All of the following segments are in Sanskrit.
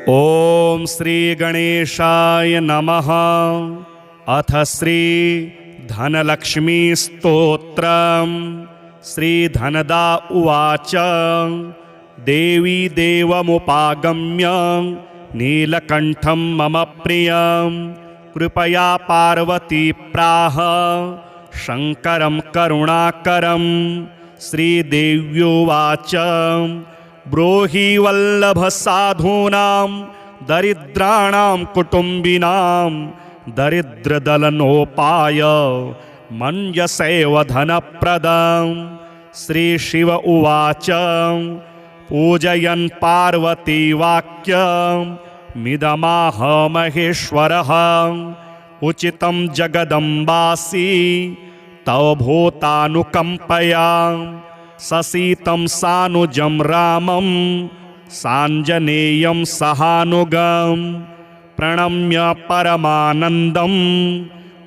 ओम श्री गणेशाय नमः। अथ श्री धनलक्ष्मी स्तोत्रम्। श्री धनदा उवाच देवी देवमुपागम्य नीलकण्ठं मम प्रियं कृपया पार्वती प्राह शङ्करं करुणाकरं। श्रीदेव्युवाच ब्रूहि वल्लभ साधूनां दरिद्राणां कुटुम्बिनां दरिद्रदलनोपाय मन्यसेव धनप्रदम्। श्रीशिव उवाच पूजयन् पार्वती वाक्यमिदमाह महेश्वरः उचितं जगदम्बासि तव भूतानुकम्पया। ससीतं सानुजं रामं साञ्जनेयं सहानुगं प्रणम्य परमानन्दं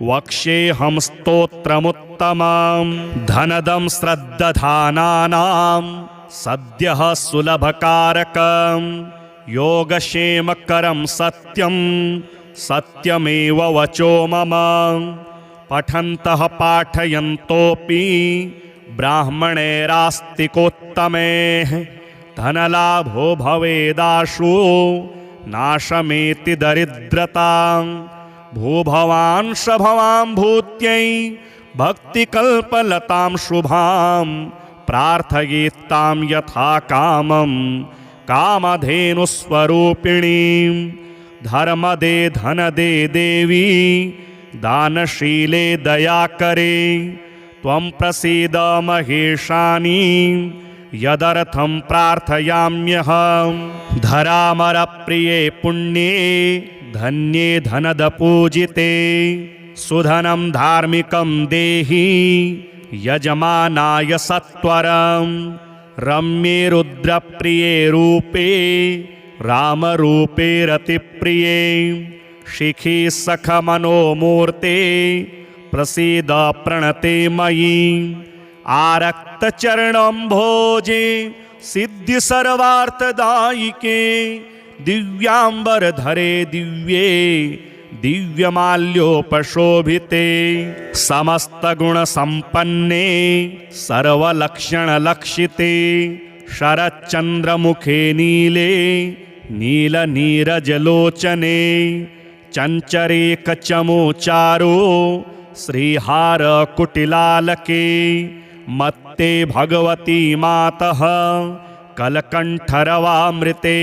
वक्ष्येऽहं स्तोत्रमुत्तमं। धनदं श्रद्दधानानां सद्यः सुलभकारकं योगक्षेमकरं सत्यं सत्यमेव वचो मम। पठन्तः पाठयन्तोऽपि ब्राह्मणैरास्तिकोत्तमैः धनलाभो भवेदाशु नाशमेति दरिद्रतां। भूभवांश भवां भूत्यै भक्तिकल्पलतां शुभां प्रार्थयेत्तां यथा कामं कामधेनुस्वरूपिणीं। धर्मदे धनदे देवी दानशीले दयाकरे त्वं प्रसीद महेशानि यदर्थं प्रार्थयाम्यहम्। धरामरप्रिये पुण्ये धन्ये धनदपूजिते सुधनं धार्मिकं देहि यजमानाय सत्वरं। रम्ये रुद्रप्रिये रूपे रामरूपे रतिप्रिये शिखी सखमनोमूर्ते प्रसीद प्रणते मयि। आरक्तचरणम्भोजे सिद्धि सर्वार्थदायिके दिव्याम्बरधरे दिव्ये दिव्यमाल्योपशोभिते समस्तगुणसम्पन्ने सर्वलक्षणलक्षिते शरच्चन्द्रमुखे नीले नीलनीरजलोचने चञ्चरे कचमोचारो श्रीहारकुटिलालके मत्ते भगवती मातः कलकण्ठरवामृते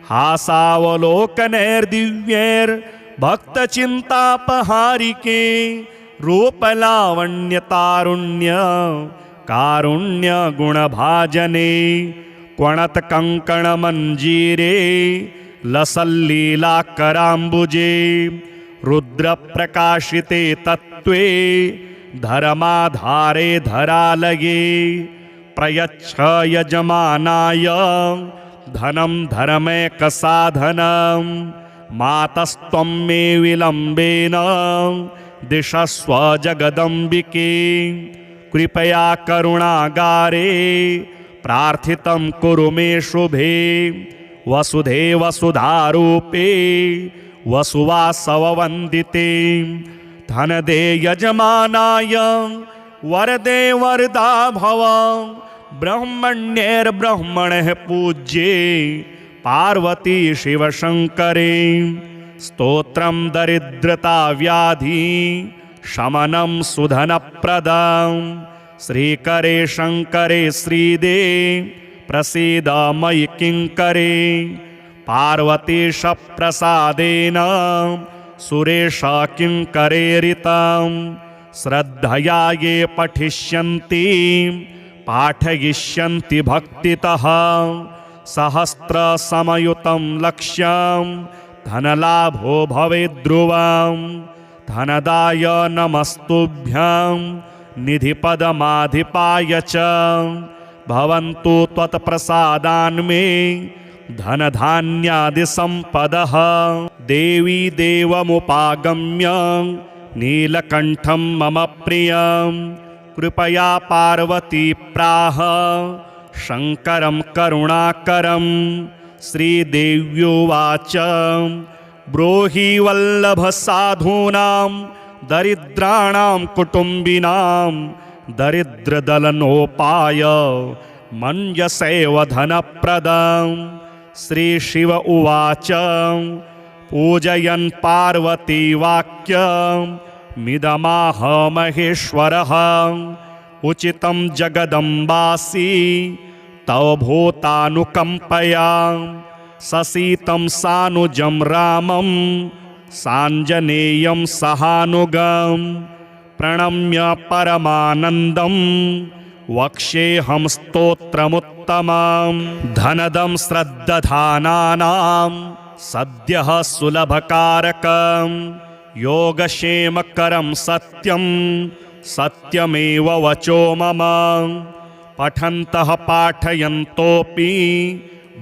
हासावलोकनैर्दिव्यैर्भक्तचिन्तापहारिके रूपलावण्यतारुण्य कारुण्यगुणभाजने क्वणत्कङ्कणमञ्जीरे लसल्लीलाकराम्बुजे रुद्रप्रकाशिते तत्त्वे धर्माधारे धरालये प्रयच्छ यजमानाय धनं धर्मैकसाधनं। मातस्त्वं मे विलम्बेन दिशस्व जगदम्बिके कृपया करुणागारे प्रार्थितं कुरु मे शुभे। वसुधे वसुधारूपे वसुवासववन्दिते धनदे यजमानाय वरदे वरदा भव। ब्रह्मण्यैर्ब्रह्मणः पूज्ये पार्वती शिवशङ्करे स्तोत्रं दरिद्रता व्याधि शमनं सुधनप्रदं। श्रीकरे शङ्करे श्रीदे प्रसीद मयि किङ्करे पार्वतीश प्रसादेन सुरेश किङ्करेरितं। श्रद्धया ये पठिष्यन्ति पाठयिष्यन्ति भक्तितः सहस्रसमयुतं लक्ष्यं धनलाभो भवेद्ध्रुवं। धनदाय नमस्तुभ्यं निधिपदमाधिपाय च भवन्तु त्वत्प्रसादान्मे धनधान्यादिसम्पदः। देवी देवमुपागम्य नीलकण्ठं मम प्रियं कृपया पार्वती प्राह शङ्करं करुणाकरं। श्रीदेव्युवाच ब्रूहि वल्लभसाधूनां दरिद्राणां कुटुम्बिनां दरिद्रदलनोपाय मन्यसेव धनप्रदं। श्रीशिव उवाच पूजयन् पार्वती वाक्यमिदमाह महेश्वरः उचितं जगदम्बासि तव भूतानुकम्पया ससीतं सानुजं रामं साञ्जनेयं सहानुगं प्रणम्य परमानन्दं वक्ष्येऽहं स्तोत्रमुत्तमं। धनदं श्रद्दधानानां सद्यः सुलभकारकं योगक्षेमकरं सत्यं सत्यमेव वचो मम। पठन्तः पाठयन्तोऽपि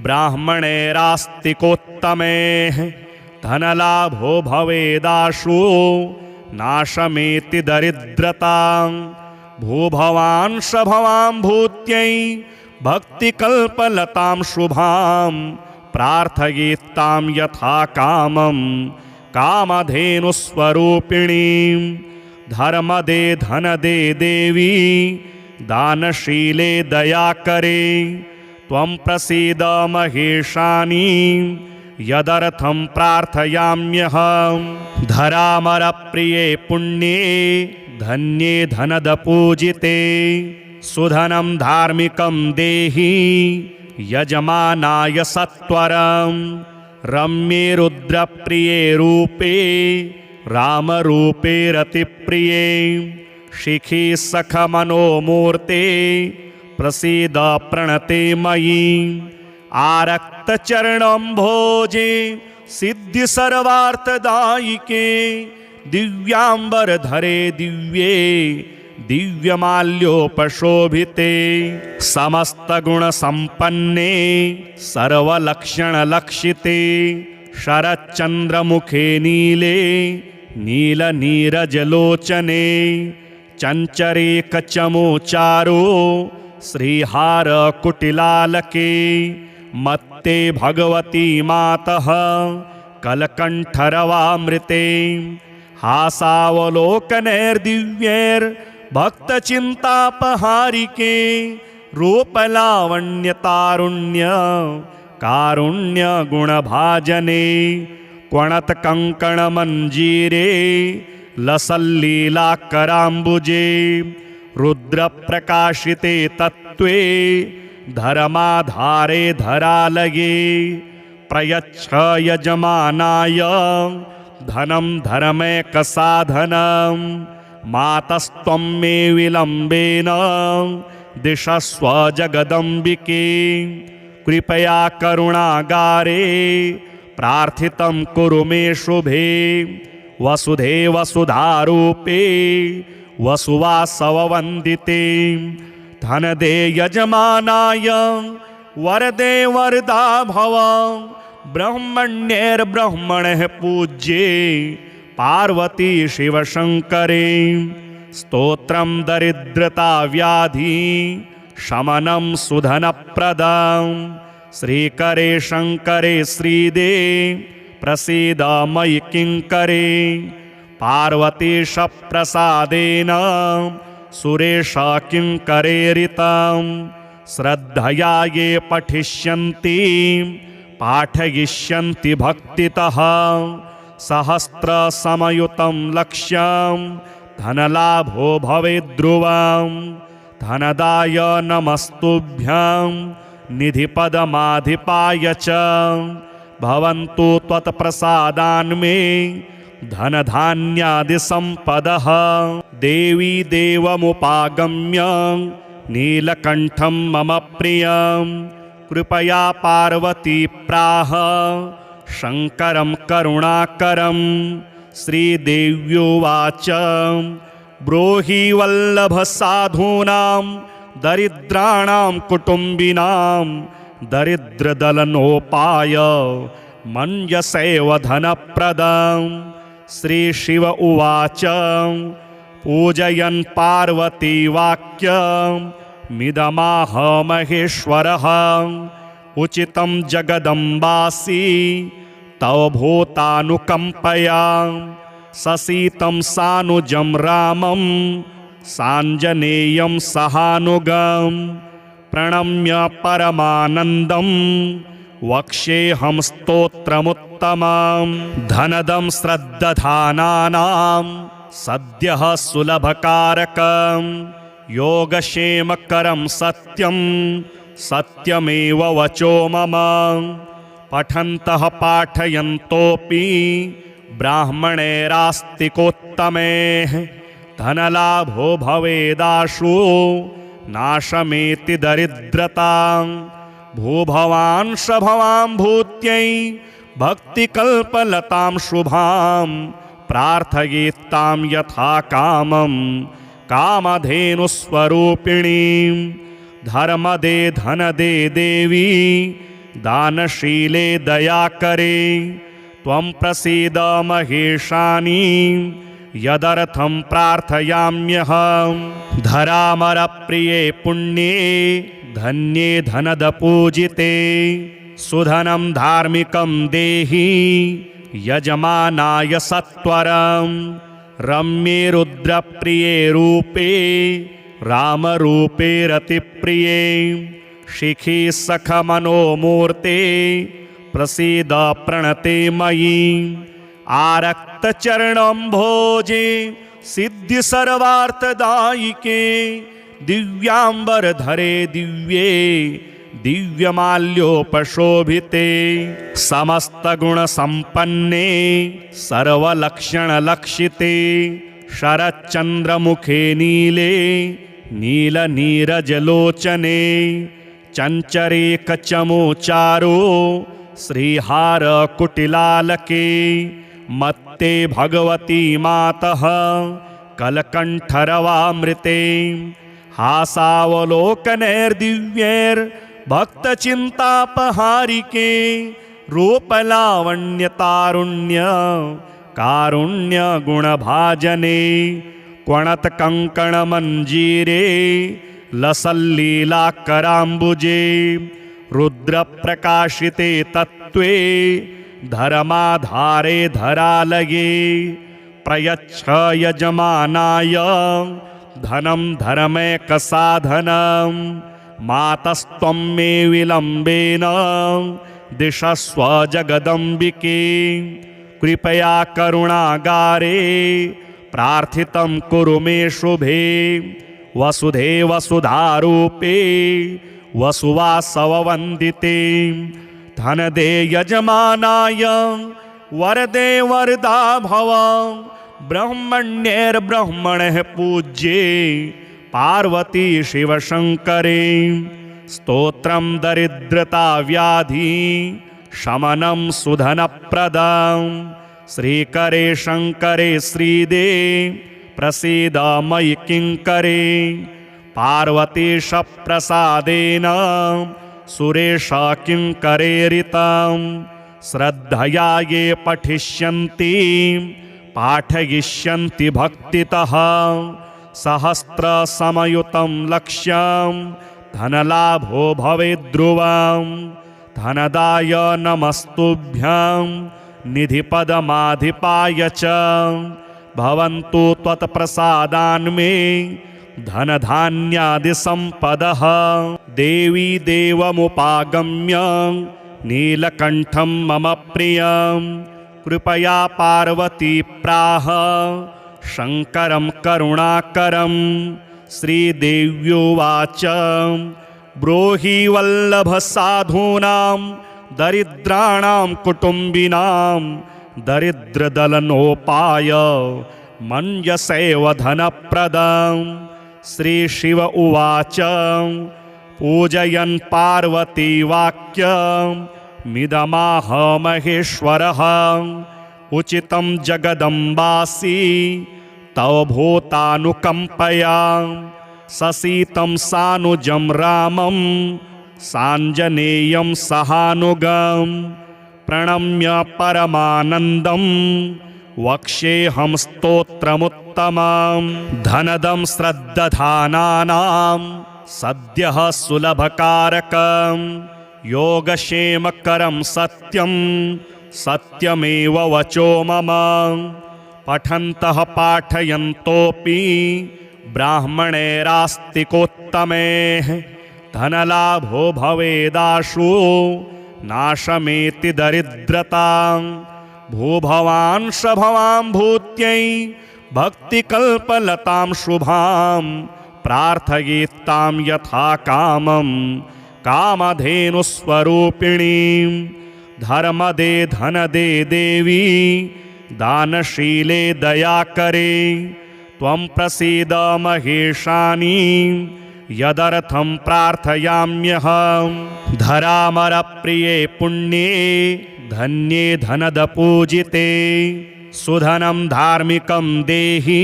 ब्राह्मणैरास्तिकोत्तमैः धनलाभो भवेदाशु नाशमेति दरिद्रतां। भूभवांश भवां भूत्यै भक्तिकल्पलतां शुभां प्रार्थयेत्तां यथा कामं कामधेनुस्वरूपिणीं। धर्मदे धनदे देवी दानशीले दयाकरे त्वं प्रसीद महेशानि यदर्थं प्रार्थयाम्यहं। धरामरप्रिये पुण्ये धन्ये धनदपूजिते सुधनं धार्मिकं देहि यजमानाय सत्वरं। रम्ये रुद्रप्रिये रूपे रामरूपे रतिप्रिये शिखी सखमनोमूर्ते प्रसीद प्रणते मयि। आरक्तचरणम्भोजे सिद्धि सर्वार्थदायिके दिव्याम्बरधरे दिव्ये दिव्यमाल्योपशोभिते समस्तगुणसम्पन्ने सर्वलक्षणलक्षिते शरच्चन्द्रमुखे नीले नीलनीरजलोचने चञ्चरे कचमोचारो श्रीहारकुटिलालके मत्ते भगवती मातः कलकण्ठरवामृते हासावलोकनैर्दिव्यैर्भक्तचिन्तापहारिके रूपलावण्यतारुण्य कारुण्यगुणभाजने क्वणत्कङ्कणमञ्जीरे लसल्लीलाकराम्बुजे रुद्रप्रकाशिते तत्त्वे धर्माधारे धरालये प्रयच्छ यजमानाय धनं धर्मैकसाधनं मातस्त्वं मे विलम्बेन दिशस्व जगदम्बिके कृपया करुणागारे प्रार्थितं कुरु मे शुभे वसुधे वसुधारूपे वसुवासववन्दिते धनदे यजमानाय वरदे वरदा भव ब्रह्मण्यैर्ब्रह्मणः पूज्ये पार्वती शिवशङ्करे स्तोत्रं दरिद्रता व्याधि शमनं सुधनप्रदं श्रीकरे शङ्करे श्रीदे प्रसीद मयि किङ्करे पार्वतीश प्रसादेन सुरेश किङ्करेरितं श्रद्धया ये पठिष्यन्ति पाठयिष्यन्ति भक्तितः सहस्रसमयुतं लक्ष्यं धनलाभो भवेद्ध्रुवं धनदाय नमस्तुभ्यं निधिपदमाधिपाय च भवन्तु त्वत्प्रसादान्मे धनधान्यादिसम्पदः देवी देवमुपागम्य नीलकण्ठं मम प्रियं कृपया पार्वती प्राह शङ्करं करुणाकरं श्रीदेव्युवाच ब्रूहि वल्लभसाधूनां दरिद्राणां कुटुम्बिनां दरिद्रदलनोपाय मन्यसेव धनप्रदं श्रीशिव उवाच पूजयन् पार्वती वाक्यमिदमाह महेश्वरः उचितं जगदम्बासि तव भूतानुकम्पया ससीतं सानुजं रामं साञ्जनेयं सहानुगं प्रणम्य परमानन्दं वक्ष्येऽहं स्तोत्रमुत्तमं धनदं श्रद्दधानानां सद्यः सुलभकारकं योगक्षेमकरं सत्यं सत्यमेव वचो मम पठन्तः पाठयन्तोऽपि ब्राह्मणैरास्तिकोत्तमैः धनलाभो भवेदाशु नाशमेति दरिद्रतां भूभवांश भवां भूत्यै भक्तिकल्पलतां शुभां प्रार्थयेत्तां यथा कामं कामधेनुस्वरूपिणीं धर्मदे धनदे देवी दानशीले दयाकरे त्वं प्रसीद महेशानि यदर्थं प्रार्थयाम्यहं धरामरप्रिये पुण्ये धन्ये धनदपूजिते सुधनं धार्मिकं देहि यजमानाय सत्वरं रम्ये रुद्रप्रिये रूपे रामरूपे रतिप्रिये शिखी सखमनोमूर्ते प्रसीद प्रणते मयि आरक्तचरणं भोजे सिद्धि सर्वार्थदायिके दिव्याम्बरधरे दिव्ये दिव्यमाल्योपशोभिते समस्तगुणसम्पन्ने सर्वलक्षणलक्षिते शरच्चन्द्रमुखे नीले नीलनीरजलोचने चञ्चरे कचमोचारो श्रीहारकुटिलालके मत्ते भगवती मातः कलकण्ठरवामृते हासावलोकनैर्दिव्यैर्भक्तचिन्तापहारिके रूपलावण्यतारुण्य कारुण्यगुणभाजने क्वणत्कङ्कणमञ्जीरे लसल्लीलाकराम्बुजे रुद्रप्रकाशिते तत्त्वे धर्माधारे धरालये प्रयच्छ यजमानाय धनं धर्मैकसाधनं मातस्त्वं मे विलम्बेन दिशस्व जगदम्बिके कृपया करुणागारे प्रार्थितं कुरु मे शुभे वसुधे वसुधारूपे वसुवासववन्दिते धनदे यजमानाय वरदे वरदा भव ब्रह्मण्यैर्ब्रह्मणः पूज्ये पार्वती शिवशङ्करे स्तोत्रं दरिद्रता व्याधि शमनं सुधनप्रदं श्रीकरे शङ्करे श्रीदे प्रसीद मयि किङ्करे पार्वतीशप्रसादेन सुरेश किङ्करेरितं श्रद्धया ये पठिष्यन्ति पाठयिष्यन्ति भक्तितः सहस्रसमयुतं लक्ष्यं धनलाभो भवेद्ध्रुवं धनदाय नमस्तुभ्यं निधिपदमाधिपाय च भवन्तु त्वत्प्रसादान्मे धनधान्यादिसम्पदः देवी देवमुपागम्य नीलकण्ठं मम प्रियं कृपया पार्वती प्राह शङ्करं करुणाकरं श्रीदेव्युवाच ब्रूहि वल्लभसाधूनां दरिद्राणां कुटुम्बिनां दरिद्रदलनोपाय मञ्जसेव धनप्रदं श्रीशिव उवाच पूजयन् पार्वती वाक्यमिदमाह महेश्वरः उचितं जगदम्बासि तव भूतानुकम्पया ससीतं सानुजं रामं साञ्जनेयं सहानुगं प्रणम्य परमानन्दं वक्ष्येऽहं स्तोत्रमुत्तमं धनदं श्रद्दधानानां सद्यः सुलभकारकं योगक्षेमकरं सत्यं सत्यमेव वचो मम पठन्तः पाठयन्तोऽपि ब्राह्मणैरास्तिकोत्तमैः धनलाभो भवेदाशु नाशमेति दरिद्रतां भूभवान् शभवां भूत्यै भक्तिकल्पलतां शुभां प्रार्थयेत्तां यथा कामं कामधेनुस्वरूपिणीं धर्मदे धनदे देवी दानशीले दयाकरे त्वं प्रसीद महेशानि यदर्थं प्रार्थयाम्यहं धरामरप्रिये पुण्ये धन्ये धनदपूजिते सुधनं धार्मिकं देहि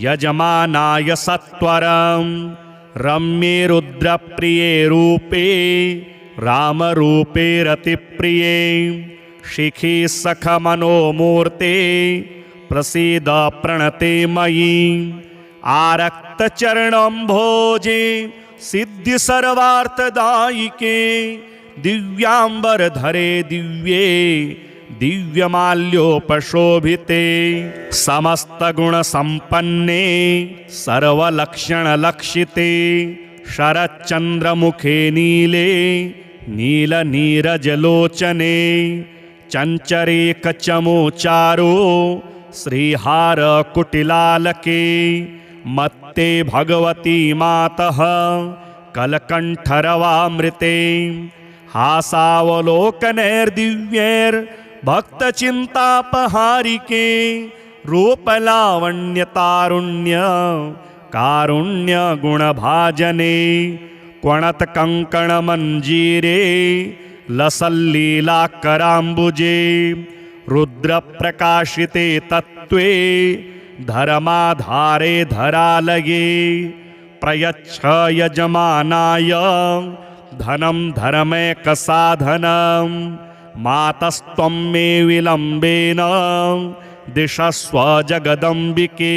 यजमानाय सत्वरं रम्ये रुद्रप्रिये रूपे रामरूपे रतिप्रिये शिखी सखमनोमूर्ते प्रसीद प्रणते मयि आरक्तचरणम्भोजे सिद्धि सर्वार्थदायिके दिव्याम्बरधरे दिव्ये दिव्यमाल्योपशोभिते समस्तगुणसम्पन्ने सर्वलक्षणलक्षिते शरच्चन्द्रमुखे नीले नीलनीरजलोचने चञ्चरे कचमोचारो श्रीहारकुटिलालके मत्ते भगवती मातः कलकण्ठरवामृते हासावलोकनैर्दिव्यैर्भक्तचिन्तापहारिके रूपलावण्यतारुण्य कारुण्यगुणभाजने क्वणत्कङ्कणमञ्जीरे लसल्लीलाकराम्बुजे रुद्रप्रकाशिते तत्त्वे धर्माधारे धरालये प्रयच्छ यजमानाय धनं धर्मैकसाधनं मातस्त्वं मे विलम्बेन दिशस्व जगदम्बिके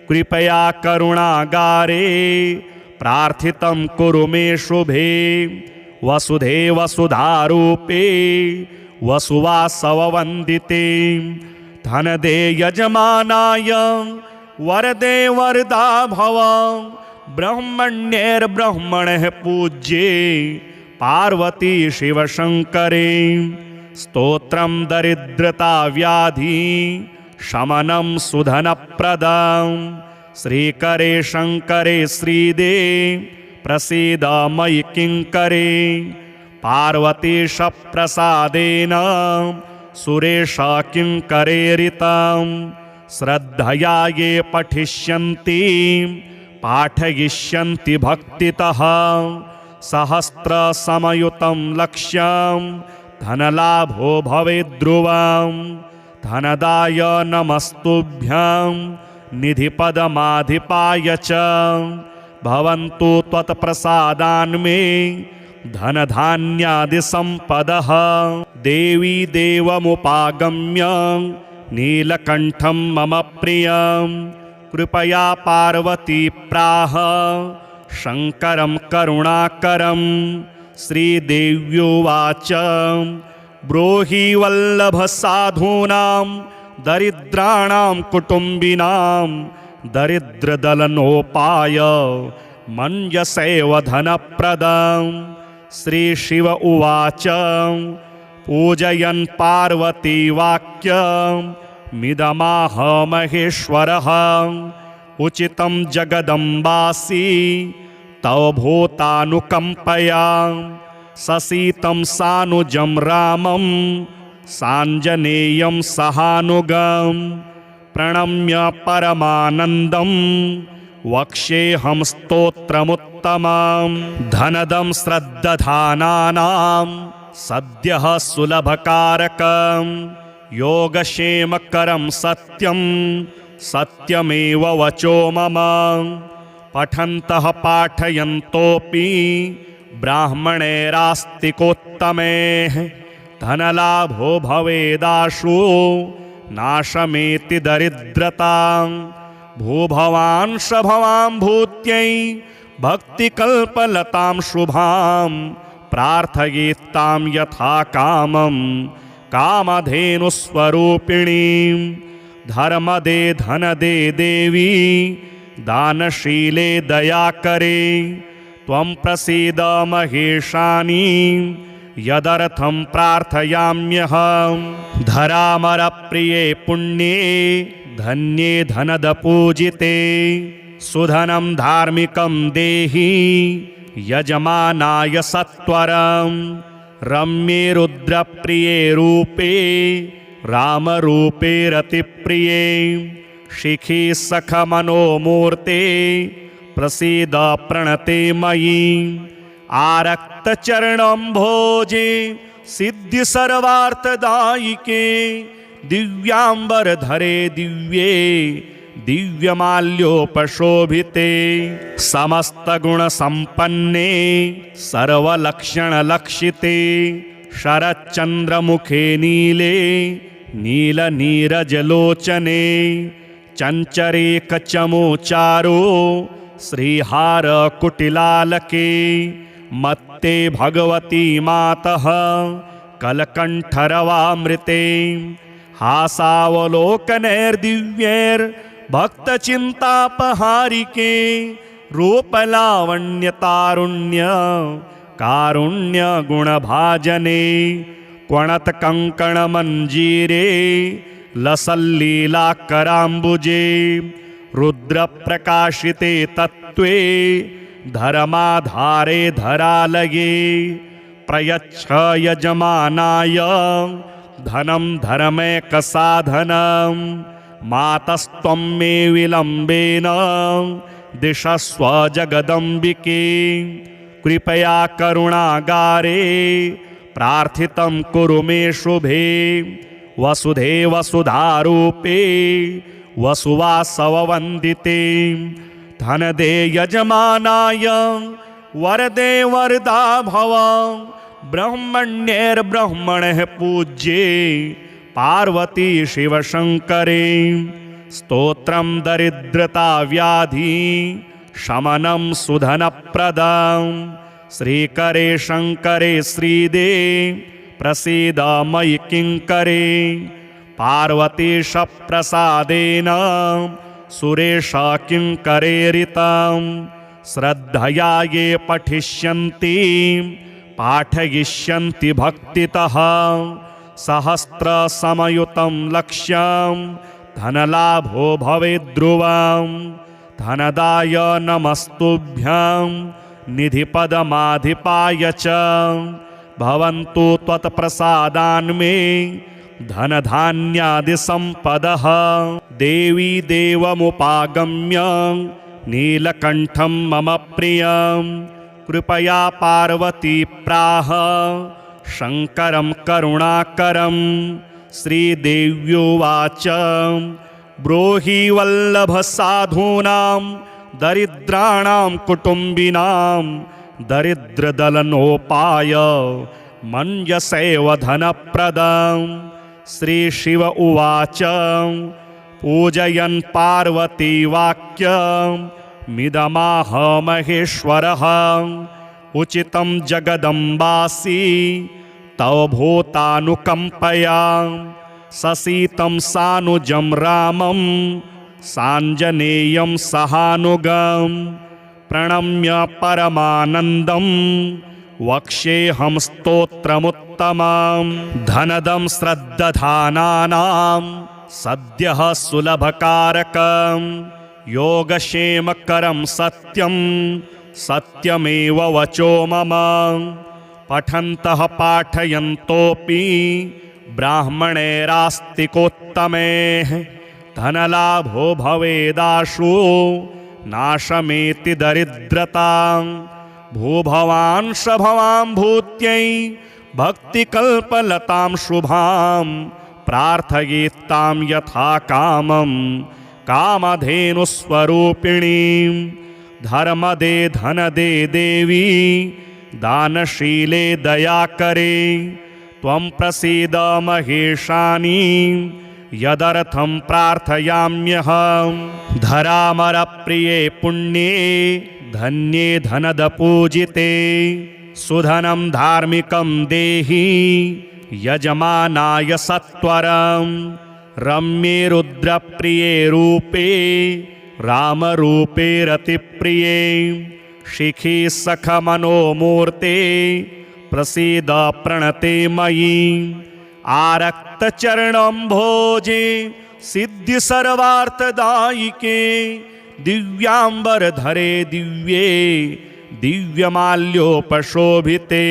कृपया करुणागारे प्रार्थितं कुरु मे शुभे वसुधे वसुधारूपे वसुवासववन्दिते धनदे यजमानाय वरदे वरदा भव ब्रह्मण्यैर्ब्रह्मणः पूज्ये पार्वती शिवशङ्करे स्तोत्रं दरिद्रता व्याधि शमनं सुधनप्रदं श्रीकरे शङ्करे श्रीदे प्रसीद मयि किङ्करे पार्वतीश प्रसादेन सुरेश किङ्करेरितं श्रद्धया ये पठिष्यन्ति पाठयिष्यन्ति भक्तितः सहस्रसमयुतं लक्ष्यं धनलाभो भवेद्ध्रुवं धनदाय नमस्तुभ्यं निधिपदमाधिपाय च भवन्तु त्वत्प्रसादान्मे धनधान्यादिसम्पदः देवी देवमुपागम्य नीलकण्ठं मम प्रियं कृपया पार्वती प्राह शङ्करं करुणाकरं श्रीदेव्युवाच ब्रूहि वल्लभसाधूनां दरिद्राणां कुटुम्बिनां दरिद्रदलनोपाय मञ्जसेव धनप्रदं श्रीशिव उवाच पूजयन् पार्वती वाक्यमिदमाह महेश्वरः उचितं जगदम्बासि तव भूतानुकम्पया ससीतं सानुजं रामं साञ्जनेयं सहानुगं प्रणम्य परमानन्दं वक्ष्येऽहं स्तोत्रमुत्तमं धनदं श्रद्दधानानां सद्यः सुलभकारकं योगक्षेमकरं सत्यं सत्यमेव वचो मम पठन्तः पाठयन्तोऽपि ब्राह्मणैरास्तिकोत्तमैः धनलाभो भवेदाशु नाशमेति दरिद्रतां भूभवान् शभवां भूत्यै भक्तिकल्पलतां शुभां प्रार्थयेत्तां यथा कामं कामधेनुस्वरूपिणीं धर्मदे धनदे देवी दानशीले दयाकरे त्वं प्रसीद महेशानी यदर्थं प्रार्थयाम्यहं धरामरप्रिये पुण्ये धन्ये धनदपूजिते सुधनं धार्मिकं देहि यजमानाय सत्वरं रम्ये रुद्रप्रिये रूपे रामरूपे रतिप्रिये शिखी सखमनोमूर्ते प्रसीद प्रणते मयि आरक्तचरणम्भोजे सिद्धि सर्वार्थदायिके दिव्याम्बरधरे दिव्ये दिव्यमाल्योपशोभिते समस्तगुणसम्पन्ने सर्वलक्षणलक्षिते शरच्चन्द्रमुखे नीले नीलनीरजलोचने चञ्चरे कचमोचारो श्रीहारकुटिलालके मत्ते भगवती मातः कलकण्ठरवामृते हासावलोकनैर्दिव्यैर्भक्तचिन्तापहारिके रूपलावण्यतारुण्य कारुण्यगुणभाजने क्वणत्कङ्कणमञ्जीरे लसल्लीलाकराम्बुजे रुद्रप्रकाशिते तत्त्वे धर्माधारे धरालये प्रयच्छ यजमानाय धनं धर्मैकसाधनं मातस्त्वं मे विलम्बेन दिशस्व जगदम्बिके कृपया करुणागारे प्रार्थितं कुरु मे शुभे वसुधे वसुधारूपे वसुवासववन्दिते धनदे यजमानाय वरदे वरदा भव ब्रह्मण्यैर्ब्रह्मणः पूज्ये पार्वती शिवशङ्करे स्तोत्रं दरिद्रता व्याधि शमनं सुधनप्रदं श्रीकरे शङ्करे श्रीदे प्रसीद मयि किङ्करे पार्वतीशप्रसादेन सुरेश किङ्करेरितं श्रद्धया ये पठिष्यन्ति पाठयिष्यन्ति भक्तितः सहस्रसमयुतं लक्ष्यं धनलाभो भवेद्ध्रुवं धनदाय नमस्तुभ्यं निधिपदमाधिपाय च भवन्तु त्वत्प्रसादान्मे धनधान्यादिसम्पदः देवी देवमुपागम्य नीलकण्ठं मम प्रियं कृपया पार्वती प्राह शङ्करं करुणाकरं श्रीदेव्युवाच ब्रूहि वल्लभसाधूनां दरिद्राणां कुटुम्बिनां दरिद्रदलनोपाय मन्यसेव धनप्रदं श्रीशिव उवाच पूजयन् पार्वती वाक्यमिदमाह महेश्वरः उचितं जगदम्बासि तव भूतानुकम्पया ससीतं सानुजं रामं साञ्जनेयं सहानुगं प्रणम्य परमानन्दं वक्ष्येऽहं स्तोत्रमुत्तमं धनदं श्रद्दधानानां सद्यः सुलभकारकं योगक्षेमकरं सत्यं सत्यमेव वचो मम पठन्तः पाठयन्तोऽपि ब्राह्मणैरास्तिकोत्तमैः धनलाभो भवेदाशु नाशमेति दरिद्रतां भूभवान् शभवां भूत्यै भक्तिकल्पलतां शुभां प्रार्थयेत्तां यथा कामं कामधेनुस्वरूपिणीं धर्मदे धनदे देवी दानशीले दयाकरे त्वं प्रसीद महेशानी यदर्थं प्रार्थयाम्यहं धरामरप्रिये पुण्ये धन्ये धनदपूजिते सुधनं धार्मिकं देहि यजमानाय सत्वरं रम्ये रुद्रप्रिये रूपे रामरूपे रतिप्रिये शिखी सखमनोमूर्ते प्रसीद प्रणते मयि आरक्तचरणं भोजे सिद्धि सर्वार्थदायिके दिव्यांबरधरे दिव्ये दिव्यमाल्योपशोभिते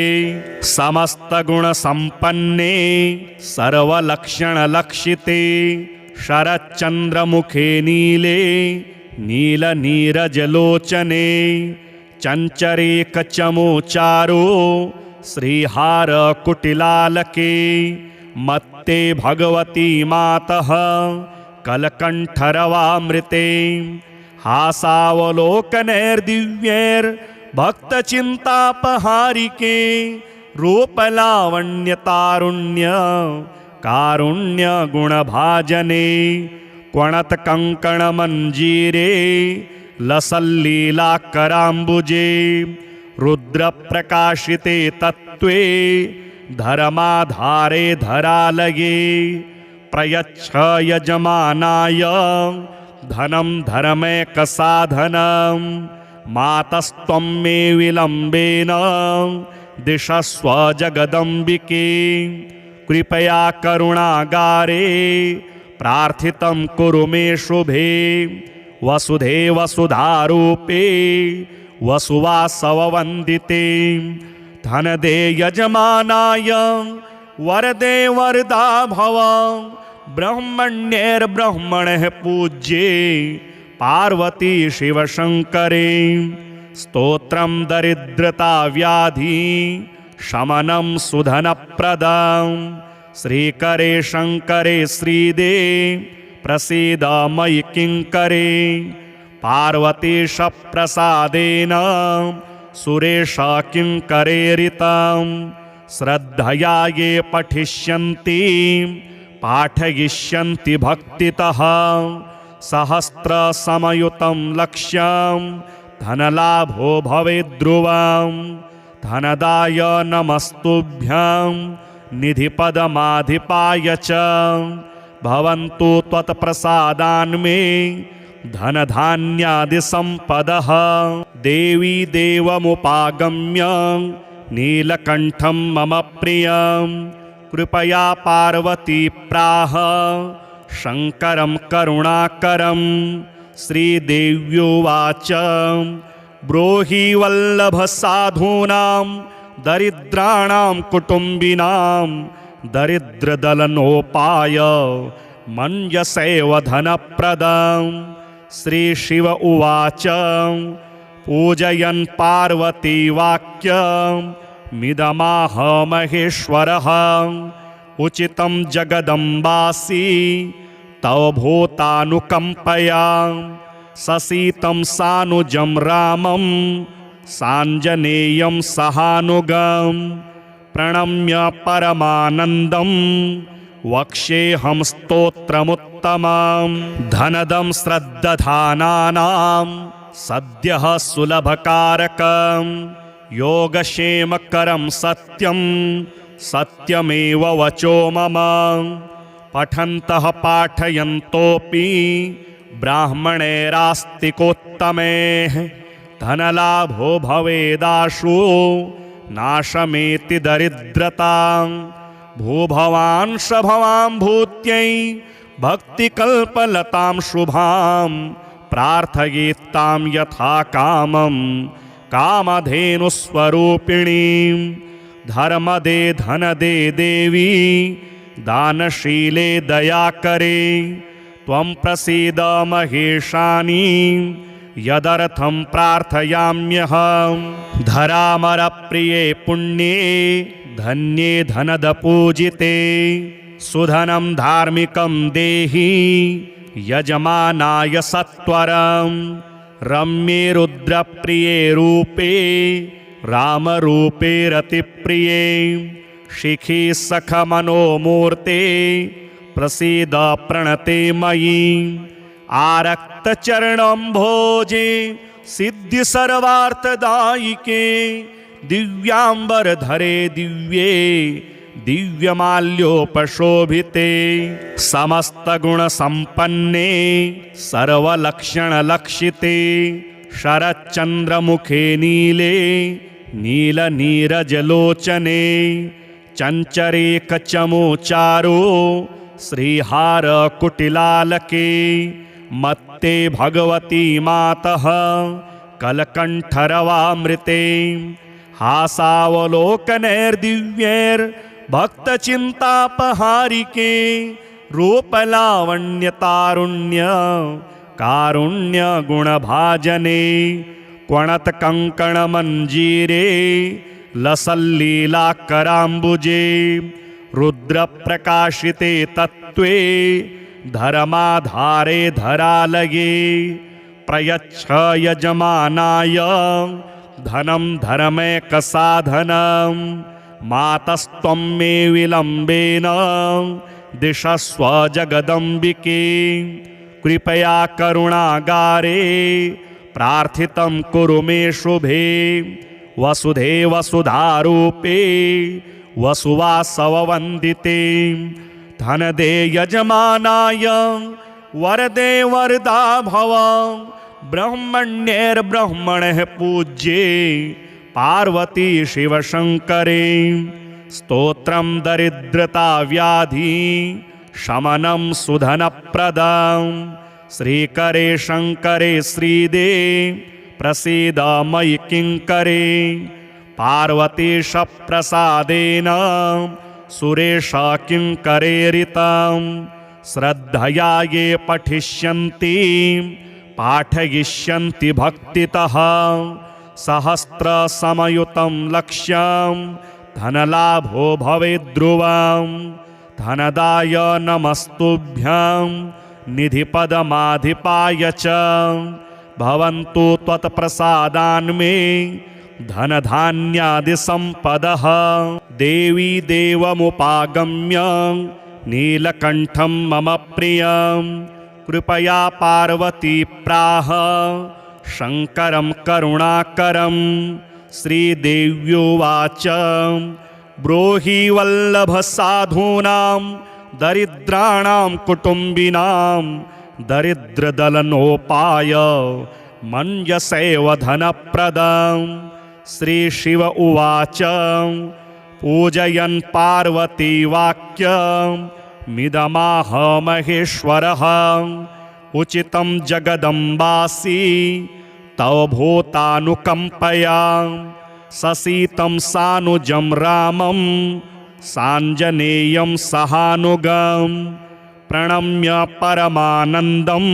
समस्तगुणसम्पन्ने सर्वलक्षणलक्षिते शरच्चन्द्रमुखे नीले नीलनीरजलोचने चञ्चरेकचमोचारो श्रीहारकुटिलालके मत्ते भगवती मातः कलकण्ठरवामृते हासावलोकनैर्दिव्यैर्भक्तचिन्तापहारिके रूपलावण्यतारुण्य कारुण्यगुणभाजने क्वणत्कङ्कणमञ्जीरे लसल्लीलाकराम्बुजे रुद्रप्रकाशिते तत्त्वे धर्माधारे धरालये प्रयच्छ यजमानाय धनं धर्मैकसाधनं मातस्त्वं मे विलम्बेन दिशस्व जगदम्बिके कृपया करुणागारे प्रार्थितं कुरु मे शुभे वसुधे वसुधारूपे वसुवासववन्दिते धनदे यजमानाय वरदे वरदा भव ब्रह्मण्यैर्ब्रह्मणः पूज्ये पार्वती शिवशङ्करे स्तोत्रं दरिद्रता व्याधि शमनं सुधनप्रदं श्रीकरे शङ्करे श्रीदे प्रसीद मयि किङ्करे पार्वतीशप्रसादेन सुरेश किङ्करेरितं श्रद्धया ये पठिष्यन्ति पाठयिष्यन्ति भक्तितः सहस्रसमयुतं लक्ष्यं धनलाभो भवेद्ध्रुवं धनदाय नमस्तुभ्यं निधिपदमाधिपाय च भवन्तु त्वत्प्रसादान्मे धनधान्यादिसम्पदः देवी देवमुपागम्य नीलकण्ठं मम प्रियं कृपया पार्वती प्राह शङ्करं करुणाकरं श्रीदेव्युवाच ब्रूहि वल्लभसाधूनां दरिद्राणां कुटुम्बिनां दरिद्रदलनोपाय मन्यसेव धनप्रदं श्रीशिव उवाच पूजयन् पार्वती वाक्यमिदमाह महेश्वरः उचितं जगदम्बासि तव भूतानुकम्पया ससीतं सानुजं रामं साञ्जनेयं सहानुगं प्रणम्य परमानन्दं वक्ष्येऽहं स्तोत्रमुत्तमं धनदं श्रद्दधानानां सद्यः सुलभकारकं योगक्षेमकरं सत्यं सत्यमेव वचो मम पठन्तः पाठयन्तोऽपि ब्राह्मणैरास्तिकोत्तमैः धनलाभो भवेदाशु नाशमेति दरिद्रतां भूभवांश भवां भूत्यै भक्तिकल्पलतां शुभां प्रार्थयेत्तां यथा कामं कामधेनुस्वरूपिणीं धर्मदे धनदे देवी दानशीले दयाकरे त्वं प्रसीद महेशानि यदर्थं प्रार्थयाम्यहं धरामरप्रिये पुण्ये धन्ये धनदपूजिते सुधनं धार्मिकं देहि यजमानाय सत्वरं रम्ये रुद्रप्रिये रूपे रामरूपे रतिप्रिये शिखी सखमनोमूर्ते प्रसीद प्रणते मयि आरक्तचरणं भोजे सिद्धि सर्वार्थदायिके दिव्यांबरधरे दिव्ये दिव्यमाल्योपशोभिते समस्तगुणसम्पन्ने सर्वलक्षणलक्षिते शरच्चन्द्रमुखे नीले नीलनीरजलोचने चञ्चरे कचमोचारो श्रीहारकुटिलालके मत्ते भगवती मातः कलकण्ठरवामृते हासावलोकनैर्दिव्यैर्भक्तचिन्तापहारिके रूपलावण्यतारुण्य कारुण्यगुणभाजने क्वणत्कङ्कणमञ्जीरे लसल्लीलाकराम्बुजे रुद्रप्रकाशिते तत्त्वे धर्माधारे धरालये प्रयच्छ यजमानाय धनं धर्मैकसाधनं मातस्त्वं मे विलम्बेन दिशस्व जगदम्बिके कृपया करुणागारे प्रार्थितं कुरु मे शुभे वसुधे वसुधारूपे वसुवासववन्दिते धनदे यजमानाय वरदे वरदा भव ब्रह्मण्यैर्ब्रह्मणः पूज्ये पार्वती शिवशङ्करे स्तोत्रं दरिद्रता व्याधि शमनं सुधनप्रदं श्रीकरे शङ्करे श्रीदे प्रसीद मयि किङ्करे पार्वतीशप्रसादेन सुरेश किङ्करेरितं श्रद्धया ये पठिष्यन्ति पाठयिष्यन्ति भक्तितः सहस्रसमयुतं लक्ष्यं धनलाभो भवेद्ध्रुवं धनदाय नमस्तुभ्यं निधिपदमाधिपाय च भवन्तु त्वत्प्रसादान्मे धनधान्यादिसम्पदः देवी देवमुपागम्य नीलकण्ठं मम प्रियं कृपया पार्वती प्राह शङ्करं करुणाकरं श्रीदेव्युवाच ब्रूहि वल्लभसाधूनां दरिद्राणां कुटुम्बिनां दरिद्रदलनोपाय मञ्जसैव धनप्रदं श्रीशिव उवाच पूजयन् पार्वती वाक्यमिदमाह महेश्वरः उचितं जगदम्बासि तव भूतानुकम्पया ससीतं सानुजं रामं साञ्जनेयं सहानुगं प्रणम्य परमानन्दं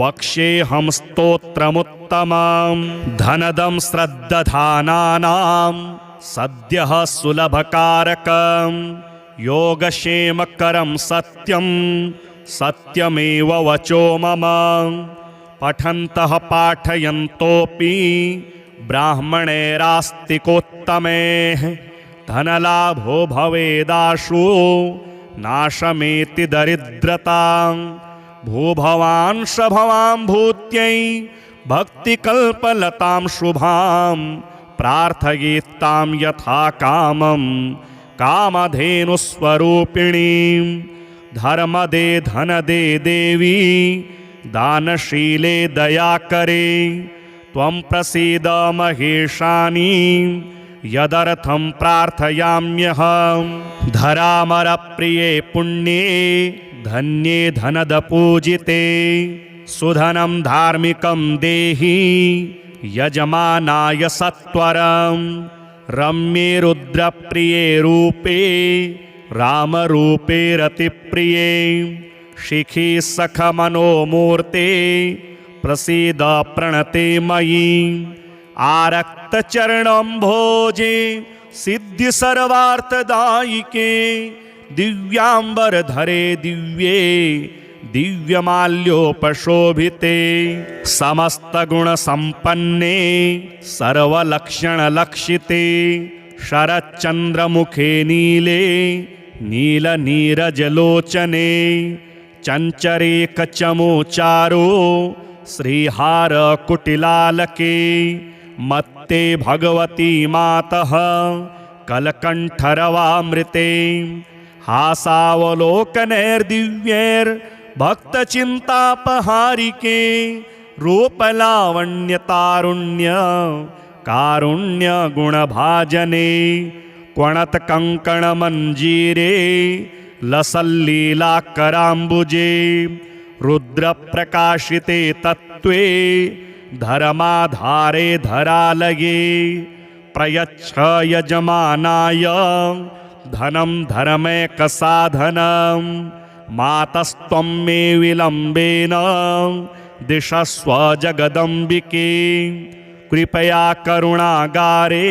वक्ष्येऽहं स्तोत्रमुत्तमं धनदं श्रद्दधानानां सद्यः सुलभकारकं योगक्षेमकरं सत्यं सत्यमेव वचो मम पठन्तः पाठयन्तोऽपि ब्राह्मणैरास्तिकोत्तमैः धनलाभो भवेदाशु नाशमेति दरिद्रतां भूभवान् शभवां भूत्यै भक्तिकल्पलतां शुभां प्रार्थयेत्तां यथा कामं कामधेनुस्वरूपिणीं धर्मदे धनदे देवी दानशीले दयाकरे त्वं प्रसीद महेशानि यदर्थं प्रार्थयाम्यहं धरामरप्रिये पुण्ये धन्ये धनदपूजिते सुधनं धार्मिकं देहि यजमानाय सत्वरं रम्ये रुद्रप्रिये रूपे रामरूपे रतिप्रिये शिखी सखमनोमूर्ते प्रसीद प्रणते मयि आरक्तचरणं भोजे सिद्धि सर्वार्थदायिके दिव्यांबरधरे दिव्ये दिव्यमाल्योपशोभिते समस्तगुणसम्पन्ने सर्वलक्षणलक्षिते शरच्चन्द्रमुखे नीले नीलनीरजलोचने चञ्चरे कचमोचारो श्रीहारकुटिलालके मत्ते भगवती मातः कलकण्ठरवामृते हासावलोकनैर्दिव्यैर्भक्तचिन्तापहारिके रूपलावण्यतारुण्य कारुण्यगुणभाजने क्वणत्कङ्कणमञ्जीरे लसल्लीलाकराम्बुजे रुद्रप्रकाशिते तत्त्वे धर्माधारे धरालये प्रयच्छ यजमानाय धनं धर्मैकसाधनं मातस्त्वं मे विलम्बेन दिशस्व जगदम्बिके कृपया करुणागारे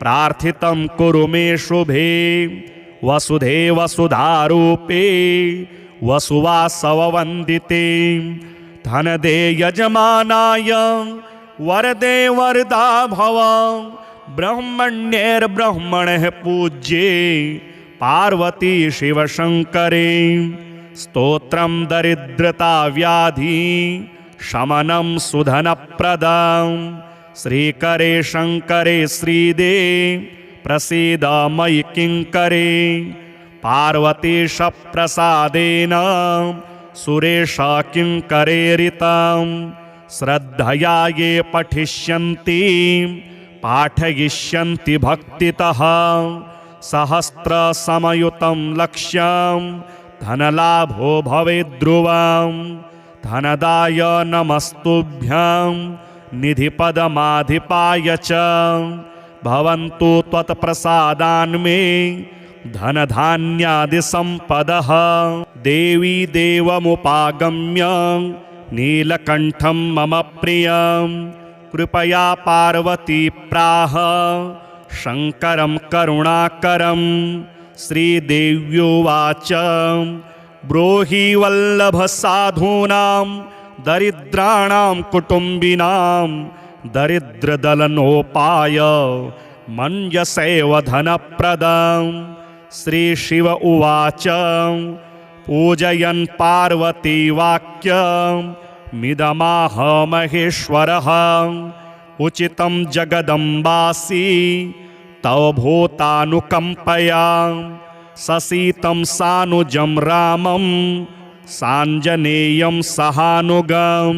प्रार्थितं कुरु मे शुभे वसुधे वसुधारूपे वसुवासववन्दिते धनदे यजमानाय वरदे वरदा भव ब्रह्मण्यैर्ब्रह्मणः पूज्ये पार्वती शिवशङ्करे स्तोत्रं दरिद्रता व्याधि शमनं सुधनप्रदं श्रीकरे शङ्करे श्रीदे प्रसीद मयि किङ्करे पार्वतीशप्रसादेन सुरेश किङ्करेरितं श्रद्धया ये पठिष्यन्ति पाठयिष्यन्ति भक्तितः सहस्रसमयुतं लक्ष्यं धनलाभो भवेद्ध्रुवं धनदाय नमस्तुभ्यं निधिपदमाधिपाय च भवन्तु त्वत्प्रसादान्मे धनधान्यादिसम्पदः देवी देवमुपागम्य नीलकण्ठं मम प्रियं कृपया पार्वती प्राह शङ्करं करुणाकरं श्रीदेव्युवाच ब्रूहि वल्लभसाधूनां दरिद्राणां कुटुम्बिनां दरिद्रदलनोपाय मञ्जसेव धनप्रदं श्रीशिव उवाच पूजयन् पार्वती वाक्यमिदमाह महेश्वरः उचितं जगदम्बासि तव भूतानुकम्पया ससीतं सानुजं रामं साञ्जनेयं सहानुगं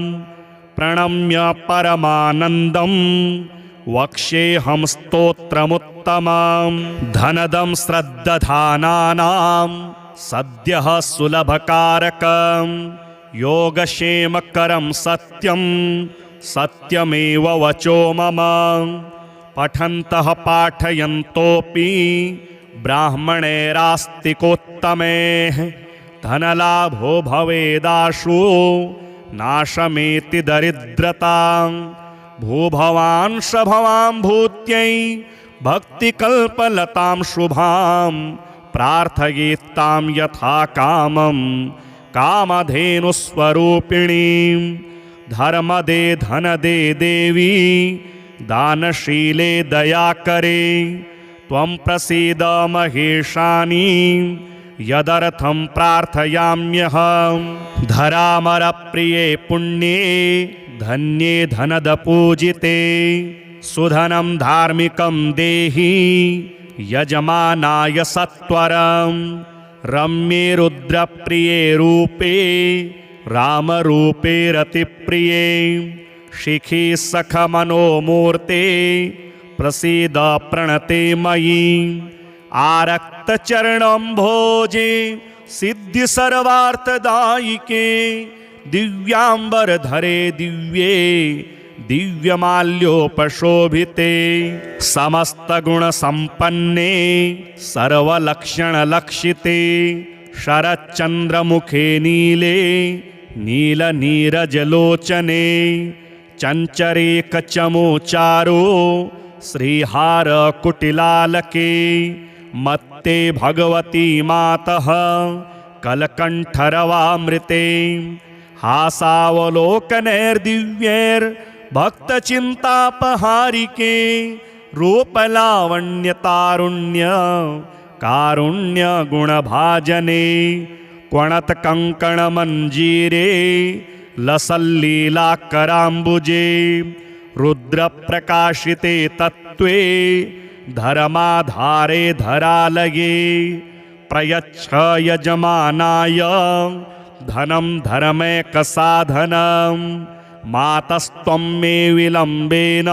प्रणम्य परमानन्दं वक्ष्येऽहं स्तोत्रमुत्तमं धनदं श्रद्दधानानां सद्यः सुलभकारकं योगक्षेमकरं सत्यं सत्यमेव वचो मम पठन्तः पाठयन्तोऽपि ब्राह्मणैरास्तिकोत्तमैः धनलाभो भवेदाशु नाशमेति दरिद्रतां भूभवांश भवां भूत्यै भक्तिकल्पलतां शुभां प्रार्थयेत्तां यथा कामं कामधेनुस्वरूपिणीं धर्मदे धनदे देवी दानशीले दयाकरे त्वं प्रसीद महेशानि यदर्थं प्रार्थयाम्यहं धरामरप्रिये पुण्ये धन्ये धनदपूजिते सुधनं धार्मिकं देहि यजमानाय सत्वरं रम्ये रुद्रप्रिये रूपे रामरूपे रतिप्रिये शिखी सखमनोमूर्ते प्रसीद प्रणते मयि आरक्तचरणम्भोजे सिद्धिसर्वार्थदायिके दिव्याम्बरधरे दिव्ये दिव्यमाल्योपशोभिते समस्तगुणसम्पन्ने सर्वलक्षणलक्षिते शरच्चन्द्रमुखे नीले नीलनीरजलोचने चञ्चरे कचमोचारो श्रीहारकुटिलालके मत्ते भगवती मातः कलकण्ठरवामृते हासावलोकनैर्दिव्यैर्भक्तचिन्तापहारिके रूपलावण्यतारुण्य कारुण्यगुणभाजने क्वणत्कङ्कणमञ्जीरे लसल्लीलाकराम्बुजे रुद्रप्रकाशिते तत्त्वे धर्माधारे धरालये प्रयच्छ यजमानाय धनं धर्मैकसाधनं मातस्त्वं मे विलम्बेन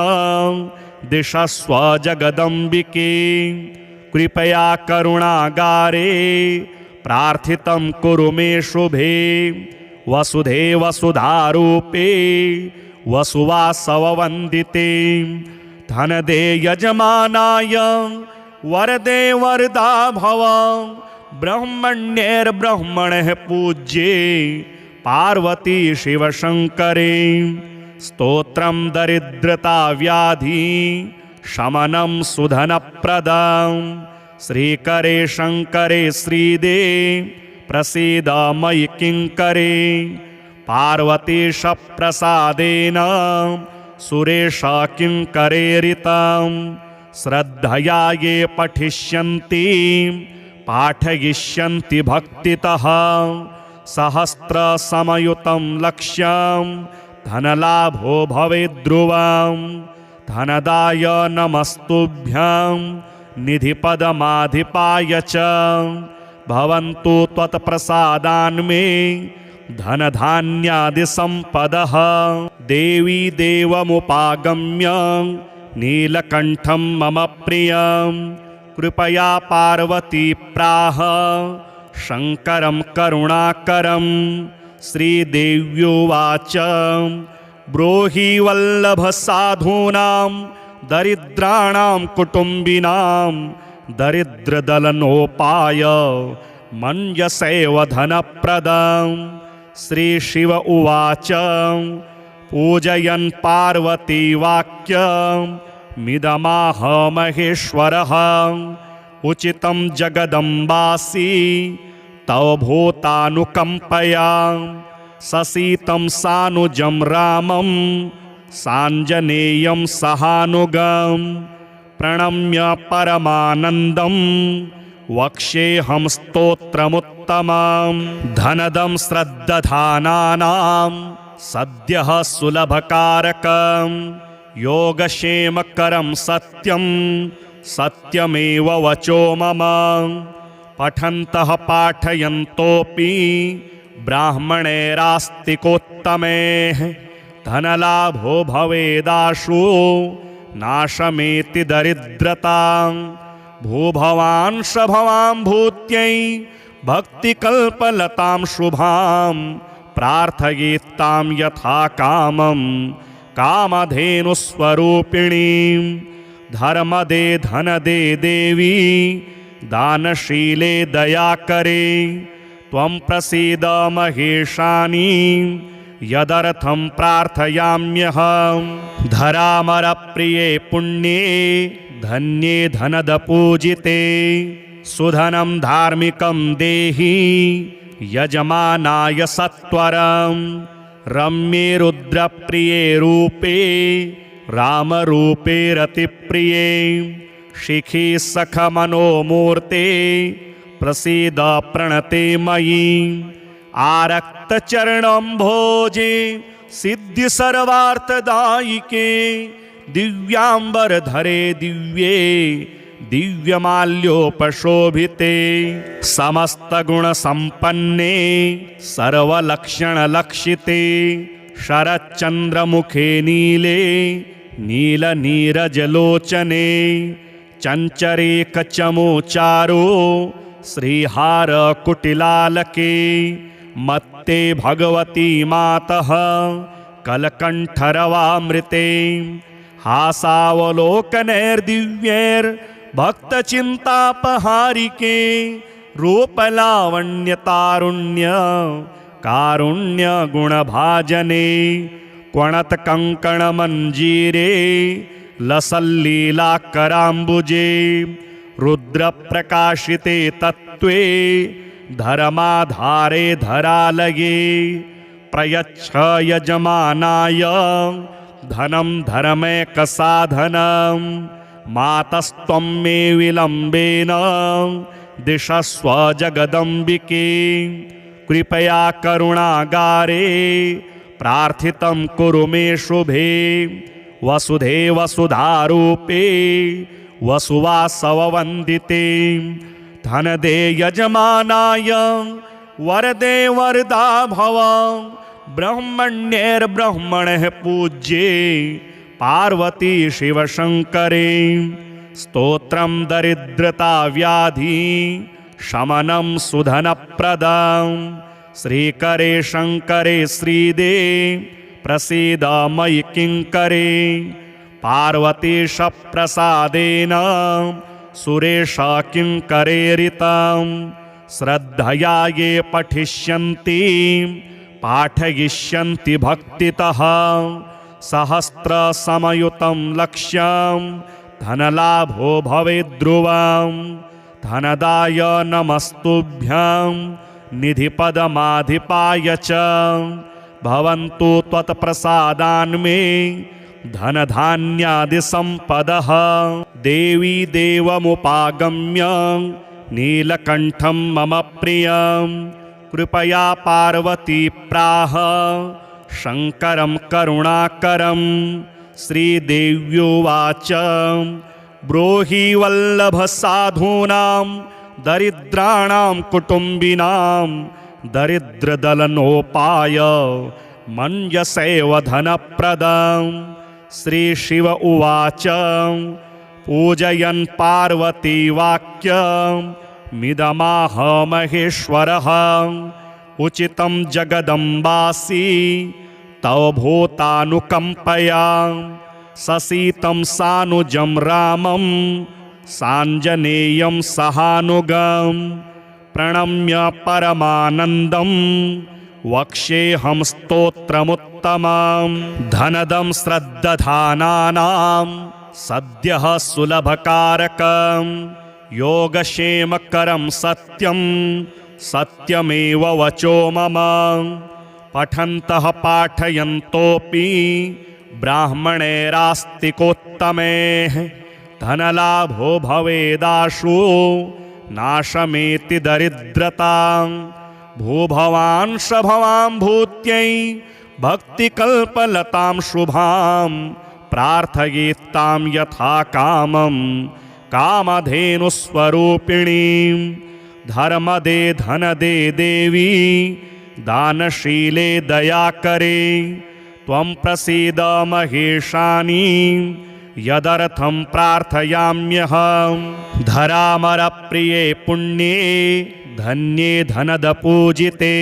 दिशस्व जगदम्बिके कृपया करुणागारे प्रार्थितं कुरु मे शुभे वसुधे वसुधारूपे वसुवासववन्दिते धनदे यजमानाय वरदे वरदा भव ब्रह्मण्यैर्ब्रह्मणः पूज्ये पार्वती शिवशङ्करे स्तोत्रं दरिद्रता व्याधि शमनं सुधनप्रदं श्रीकरे शङ्करे श्रीदे प्रसीद मयि किङ्करे पार्वतीश प्रसादेन सुरेश किङ्करेरितं श्रद्धया ये पठिष्यन्ति पाठयिष्यन्ति भक्तितः सहस्रसमयुतं लक्ष्यं धनलाभो भवेद्ध्रुवं धनदाय नमस्तुभ्यं निधिपदमाधिपाय च भवन्तु त्वत्प्रसादान्मे धनधान्यादिसम्पदः देवी देवमुपागम्य नीलकण्ठं मम प्रियं कृपया पार्वती प्राह शङ्करं करुणाकरं श्रीदेव्युवाच ब्रूहि वल्लभसाधूनां दरिद्राणां कुटुम्बिनां दरिद्रदलनोपाय मन्यसेव धनप्रदं श्रीशिव उवाच पूजयन् पार्वती वाक्यमिदमाह महेश्वरः उचितं जगदम्बासि तव भूतानुकम्पया ससीतं सानुजं रामं साञ्जनेयं सहानुगं प्रणम्य परमानन्दं वक्ष्येऽहं स्तोत्रमुत्तमं धनदं श्रद्दधानानां सद्यः सुलभकारकं योगक्षेमकरं सत्यं सत्यमेव वचो मम पठन्तः पाठयन्तोऽपि ब्राह्मणैरास्तिकोत्तमैः धनलाभो भवेदाशु नाशमेति दरिद्रतां भूभवांश भवां भूत्यै भक्तिकल्पलतां शुभां प्रार्थयेत्तां यथा कामं कामधेनुस्वरूपिणीं धर्मदे धनदे देवी दानशीले दयाकरे त्वं प्रसीद महेशानि यदर्थं प्रार्थयाम्यहं धरामरप्रिये पुण्ये धन्ये धनदपूजिते सुधनं धार्मिकं देहि यजमानाय सत्वरं रम्ये रुद्रप्रिये रूपे रामरूपे रतिप्रिये शिखी सखमनोमूर्ते प्रसीद प्रणते मयि आरक्तचरणं भोजे सिद्धि सर्वार्थदायिके दिव्याम्बरधरे दिव्ये दिव्यमाल्योपशोभिते समस्तगुणसम्पन्ने सर्वलक्षणलक्षिते शरच्चन्द्रमुखे नीले नीलनीरजलोचने चञ्चरेकचमोचारो श्रीहारकुटिलालके मत्ते भगवती मातः कलकण्ठरवामृते हासावलोकनैर्दिव्यैर्भक्तचिन्तापहारिके रूपलावण्यतारुण्य कारुण्यगुणभाजने क्वणत्कङ्कणमञ्जीरे लसल्लीलाकराम्बुजे रुद्रप्रकाशिते तत्त्वे धर्माधारे धरालये प्रयच्छ यजमानाय धनं धर्मैकसाधनं मातस्त्वं मे विलम्बेन दिशस्व जगदम्बिके कृपया करुणागारे प्रार्थितं कुरु मे शुभे वसुधे वसुधारूपे वसुवासववन्दिते धनदे यजमानाय वरदे वरदा भव ब्रह्मण्यैर्ब्रह्मणः पूज्ये पार्वती शिवशङ्करे स्तोत्रं दरिद्रता व्याधि शमनं सुधनप्रदं श्रीकरे शङ्करे श्रीदे प्रसीद मयि किङ्करे पार्वतीशप्रसादेन सुरेश किङ्करेरितं श्रद्धया ये पठिष्यन्ति पाठयिष्यन्ति भक्तितः सहस्रसमयुतं लक्ष्यं धनलाभो भवेद्ध्रुवं धनदाय नमस्तुभ्यं निधिपदमाधिपाय च भवन्तु त्वत्प्रसादान्मे धनधान्यादिसम्पदः देवी देवमुपागम्य नीलकण्ठं मम प्रियं कृपया पार्वती प्राह शङ्करं करुणाकरं श्रीदेव्युवाच ब्रूहि वल्लभसाधूनां दरिद्राणां कुटुम्बिनां दरिद्रदलनोपाय मन्यसेव धनप्रदं श्रीशिव उवाच पूजयन् पार्वती वाक्यमिदमाह महेश्वरः उचितं जगदम्बासि तव भूतानुकम्पया ससीतं सानुजं रामं साञ्जनेयं सहानुगं प्रणम्य परमानन्दं वक्ष्येऽहं स्तोत्रमुत्तमं धनदं श्रद्दधानानां सद्यः सुलभकारकं योगक्षेमकरं सत्यं सत्यमेव वचो मम पठन्तः पाठयन्तोऽपि ब्राह्मणैरास्तिकोत्तमैः धनलाभो भवेदाशु नाशमेति दरिद्रतां भूभवांश भवां भूत्यै भक्तिकल्पलतां शुभां प्रार्थयेत्तां यथा कामं कामधेनुस्वरूपिणीं धर्मदे धनदे देवी दानशीले दयाकरे त्वं प्रसीद महेशानि यदर्थं प्रार्थयाम्यहं धरामरप्रिये पुण्ये धन्ये धनदपूजिते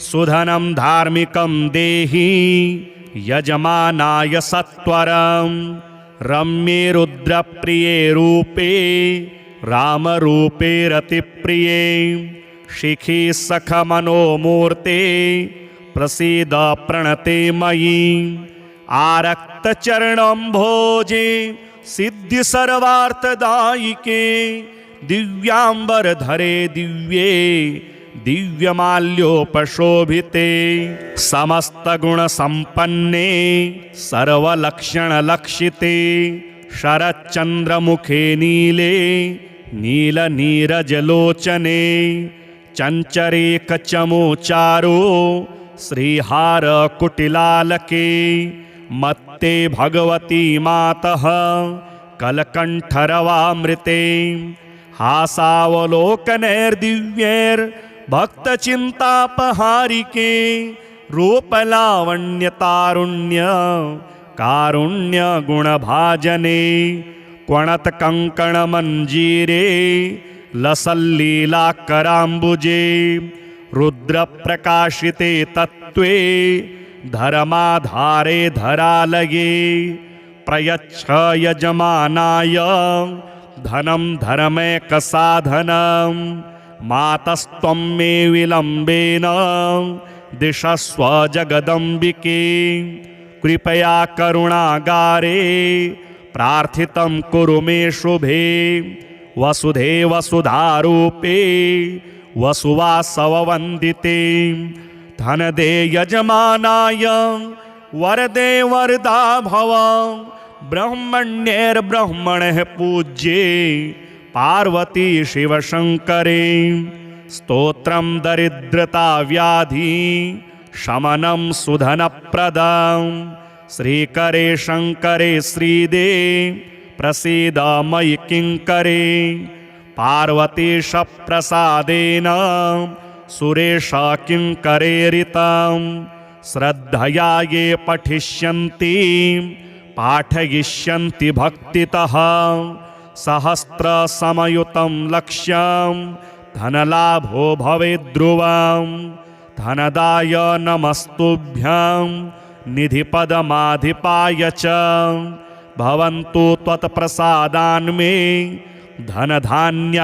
सुधनं धार्मिकं देहि यजमानाय सत्वरं रम्ये रुद्रप्रिये रूपे रामरूपे रतिप्रिये शिखी सखमनोमूर्ते प्रसीद प्रणते मयि आरक्तचरणम्भोजे सिद्धिसर्वार्थदायिके दिव्याम्बरधरे दिव्ये दिव्यमाल्योपशोभिते समस्तगुणसम्पन्ने सर्वलक्षणलक्षिते शरच्चन्द्रमुखे नीले नीलनीरजलोचने चञ्चरेकचमोचारो श्रीहारकुटिलालके मत्ते भगवती मातः कलकण्ठरवामृते हासावलोकनैर्दिव्यैर्भक्तचिन्तापहारिके रूपलावण्यतारुण्य कारुण्यगुणभाजने क्वणत्कङ्कणमञ्जीरे लसल्लीलाकराम्बुजे रुद्रप्रकाशिते तत्त्वे धर्माधारे धरालये प्रयच्छ यजमानाय धनं धर्मैकसाधनं मातस्त्वं मे विलम्बेन दिशस्व जगदम्बिके कृपया करुणागारे प्रार्थितं कुरु मे शुभे वसुधे वसुधारूपे वसुवासववन्दिते धनदे यजमानाय वरदे वरदा भव ब्रह्मण्यैर्ब्रह्मणः पूज्ये पार्वती शिवशङ्करे स्तोत्रं दरिद्रता व्याधि शमनं सुधनप्रदं श्रीकरे शङ्करे श्रीदे प्रसीद मयि किङ्करे पार्वतीशप्रसादेन सुरेश किङ्करेरितां श्रद्धया ये पठिष्यन्ति पाठयिष्यन्ति भक्तितः सहस्रसमयुतं लक्ष्यं धनलाभो भवेद्ध्रुवं धनदाय नमस्तुभ्यं निधिपदमाधिपाय च भवन्तु त्वत्प्रसादान्मे धनधान्यादिसम्पदः।